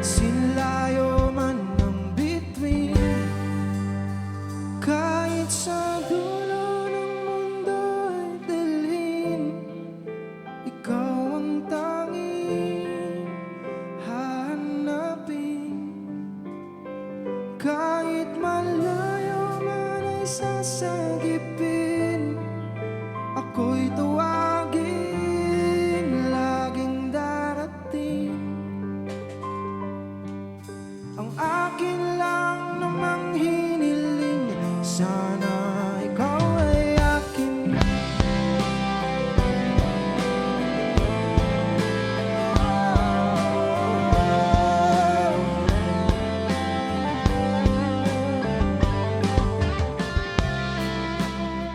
Sinlayo man ng bituin, kahit sa dulo ng mundo ay dalhin, ikaw ang tanging hahanapin. Kahit malayo man ay sasagipin, ako'y tuwagin, laging darating. Ang akin lang namang hiniling, sana ikaw ay akin.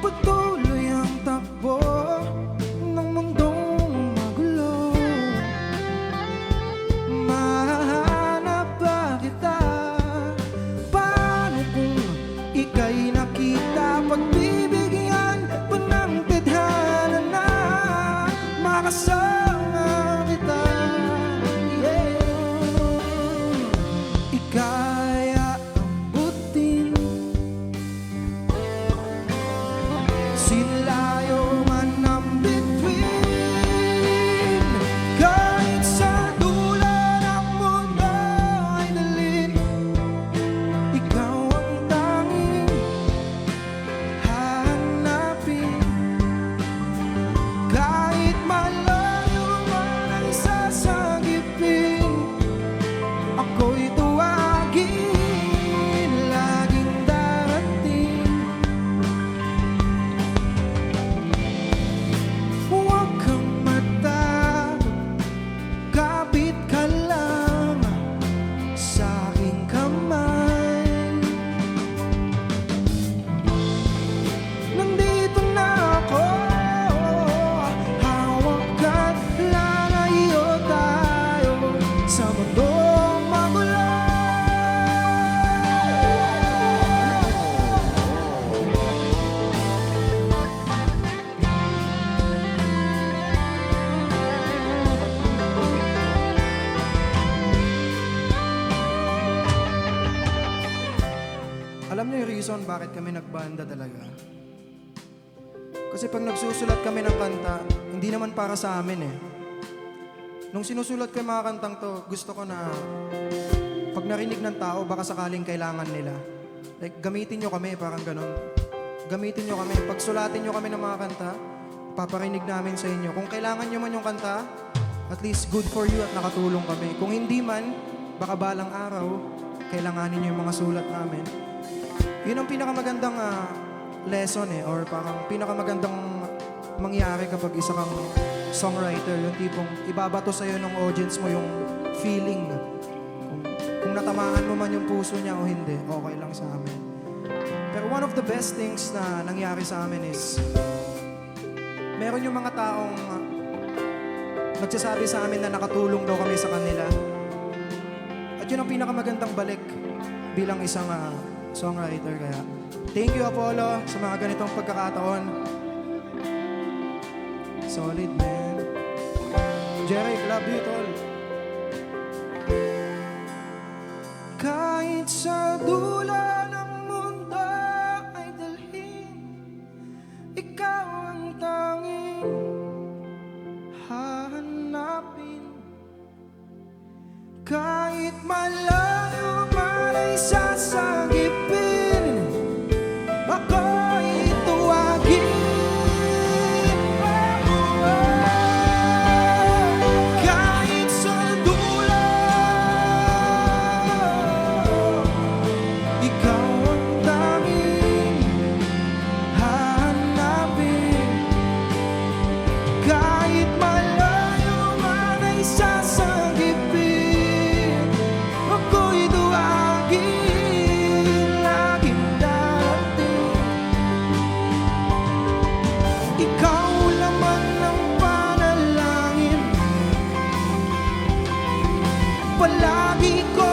Patuloy ang takbo ng mundong magulo, mahanap ba kita? Paano kung ika'y nakita? Pagbibigyan pa ng tadhana na makasama kita. Yeah. Ika'y aabutin, sinlayo man ang bituin, kahit sa dulo ng mundo ay dalhin, ikaw ang tanging hahanapin. Kahit malayo man ang sasagipin, ako'y tuwagin, laging darating. Huwag kang matakot, kapit ka lang sa aking kamay. Nandito na ako, hawak at lalayo tayo sa mundong magulo. Alam niyo yung reason bakit kami nagbanda talaga? Kasi pag nagsusulat kami ng kanta, hindi naman para sa amin eh. Nung sinusulat ko yung mga kantang to, gusto ko na pag narinig ng tao, baka sakaling kailangan nila. Like, gamitin nyo kami, parang ganon. Gamitin nyo kami. Pag sulatin nyo kami ng mga kanta, paparinig namin sa inyo. Kung kailangan nyo man yung kanta, at least good for you at nakatulong kami. Kung hindi man, baka balang araw, kailanganin nyo yung mga sulat namin. Yun ang pinakamagandang lesson eh, or parang pinakamagandang mangyari kapag isa kang songwriter, yung tipong ibabato sa'yo ng audience mo yung feeling. Kung natamaan mo man yung puso niya o hindi, okay lang sa amin. Pero one of the best things na nangyari sa amin is, meron yung mga taong nagsasabi sa amin na nakatulong daw kami sa kanila. At yun ang pinakamagandang balik bilang isang songwriter. Kaya thank you, Apollo, sa mga ganitong pagkakataon. Solid, man. Jerry, love you, tol. Kahit sa dulo ng mundo ay dalhin, ikaw ang tanging hahanapin. Kahit malayo man ay sasagipin, ako'y tuwagin. Kahit sa dulo, ikaw ang tanging hahanapin. Kahit malayo man ay sasagipin, ako'y tuwagin, laging darating. Ikaw laman ang panalangin, palagi ko